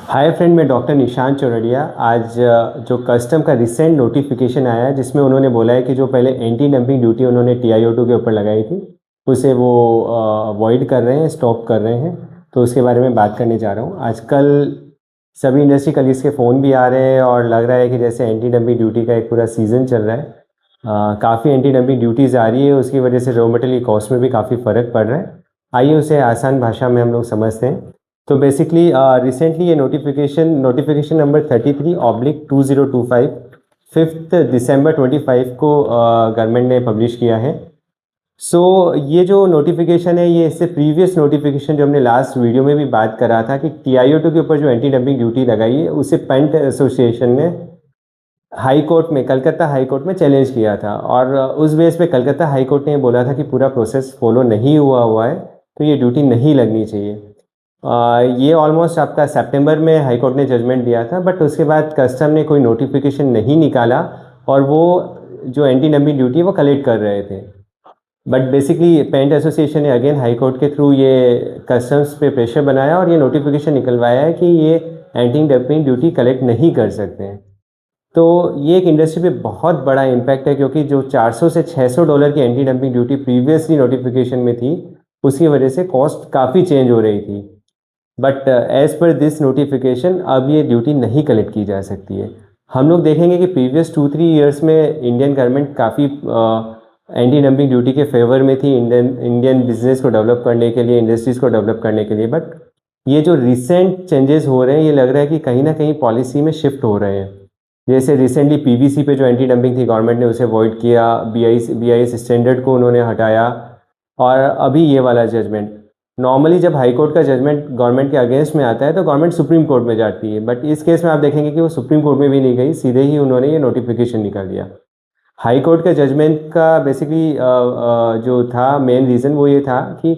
Hi friend, मैं doctor Nishant Chordia. आज जो कस्टम का रिसेंट नोटिफिकेशन आया है जिसमें उन्होंने बोला है कि जो पहले एंटी डंपिंग ड्यूटी उन्होंने TiO2 के ऊपर लगाई थी उसे वो अवॉइड कर रहे हैं, स्टॉप कर रहे हैं। तो उसके बारे में बात करने जा रहा हूँ। आजकल सभी इंडस्ट्री कलीग्स के फ़ोन भी आ रहे हैं और लग रहा है कि जैसे एंटी डंपिंग ड्यूटी का एक पूरा सीज़न चल रहा है। काफ़ी एंटी डंपिंग ड्यूटीज़ आ रही है, उसकी वजह से रॉ मटेरियल कॉस्ट में भी काफ़ी फ़र्क पड़ रहा है। आइए उसे आसान भाषा में हम लोग समझते हैं। तो बेसिकली रिसेंटली ये नोटिफिकेशन नंबर 33/2025 5 दिसंबर 25 को गवर्नमेंट ने पब्लिश किया है। सो ये जो नोटिफिकेशन है ये इससे प्रीवियस नोटिफिकेशन जो हमने लास्ट वीडियो में भी बात करा था कि TiO2 के ऊपर जो एंटी डंपिंग ड्यूटी लगाई है उसे पेंट एसोसिएशन ने कलकत्ता हाई कोर्ट में चैलेंज किया था। और उस बेस पे कलकत्ता हाई कोर्ट ने बोला था कि पूरा प्रोसेस फॉलो नहीं हुआ है, तो ये ड्यूटी नहीं लगनी चाहिए। ये ऑलमोस्ट आपका सितंबर में हाई कोर्ट ने जजमेंट दिया था, बट उसके बाद कस्टम ने कोई नोटिफिकेशन नहीं निकाला और वो जो एंटी डंपिंग ड्यूटी वो कलेक्ट कर रहे थे। बट बेसिकली पेंट एसोसिएशन ने अगेन हाई कोर्ट के थ्रू ये कस्टम्स पे प्रेशर बनाया और ये नोटिफिकेशन निकलवाया है कि ये एंटी डंपिंग ड्यूटी कलेक्ट नहीं कर सकते हैं। तो ये एक इंडस्ट्री पे बहुत बड़ा इम्पैक्ट है, क्योंकि जो $400 से $600 की anti dumping duty previously notification में थी उसकी वजह से कॉस्ट काफ़ी चेंज हो रही थी। But as per this notification अब ये ड्यूटी नहीं कलेक्ट की जा सकती है। हम लोग देखेंगे कि प्रीवियस 2-3 ईयर्स में इंडियन गवर्नमेंट काफ़ी एंटी डंपिंग ड्यूटी के फेवर में थी इंडियन बिजनेस को डेवलप करने के लिए, इंडस्ट्रीज़ को डेवलप करने के लिए। बट ये जो रिसेंट चेंजेस हो रहे हैं ये लग रहा है कि कहीं ना कहीं पॉलिसी में शिफ्ट हो रहे हैं। जैसे रिसेंटली PVC पे जो एंटी डंपिंग थी गवर्नमेंट ने उसे अवॉइड किया, BIS स्टैंडर्ड को उन्होंने हटाया। और अभी ये वाला जजमेंट, नॉर्मली जब हाई कोर्ट का जजमेंट गवर्नमेंट के अगेंस्ट में आता है तो गवर्नमेंट सुप्रीम कोर्ट में जाती है, बट इस केस में आप देखेंगे कि वो सुप्रीम कोर्ट में भी नहीं गई, सीधे ही उन्होंने ये नोटिफिकेशन निकाल दिया। हाई कोर्ट के जजमेंट का बेसिकली जो था मेन रीज़न वो ये था कि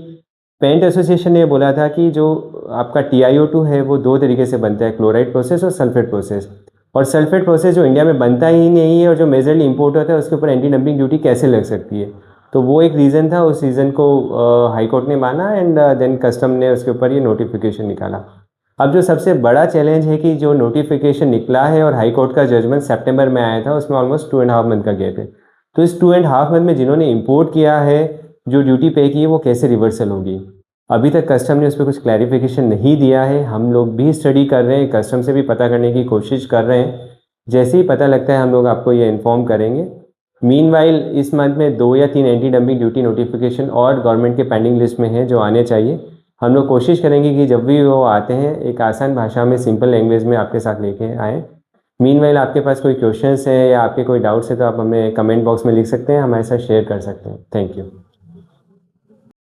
पेंट एसोसिएशन ने बोला था कि जो आपका TiO2 है वो दो तरीके से बनता है, क्लोराइड प्रोसेस और सल्फेट प्रोसेस। और सल्फेट प्रोसेस जो इंडिया में बनता ही नहीं है और जो मेजरली इंपोर्ट होता है उसके ऊपर एंटी डंपिंग ड्यूटी कैसे लग सकती है। तो वो एक रीज़न था, उस रीज़न को हाई कोर्ट ने माना एंड देन कस्टम ने उसके ऊपर ये नोटिफिकेशन निकाला। अब जो सबसे बड़ा चैलेंज है कि जो नोटिफिकेशन निकला है और हाई कोर्ट का जजमेंट सितंबर में आया था उसमें ऑलमोस्ट 2.5 मंथ का गैप है। तो इस 2.5 मंथ में जिन्होंने इंपोर्ट किया है, जो ड्यूटी पे की है, वो कैसे रिवर्सल होगी। अभी तक कस्टम ने उस पर कुछ क्लैरिफिकेशन नहीं दिया है। हम लोग भी स्टडी कर रहे हैं, कस्टम से भी पता करने की कोशिश कर रहे हैं। जैसे ही पता लगता है हम लोग आपको ये इन्फॉर्म करेंगे। मीनवाइल इस मंथ में 2 या 3 एंटी डंपिंग ड्यूटी नोटिफिकेशन और गवर्नमेंट के पेंडिंग लिस्ट में हैं जो आने चाहिए। हम लोग कोशिश करेंगे कि जब भी वो आते हैं एक आसान भाषा में, सिंपल लैंग्वेज में आपके साथ लेके आएँ। मीनवाइल आपके पास कोई क्वेश्चंस है या आपके कोई डाउट्स है तो आप हमें कमेंट बॉक्स में लिख सकते हैं, हमारे साथ शेयर कर सकते हैं। Thank you.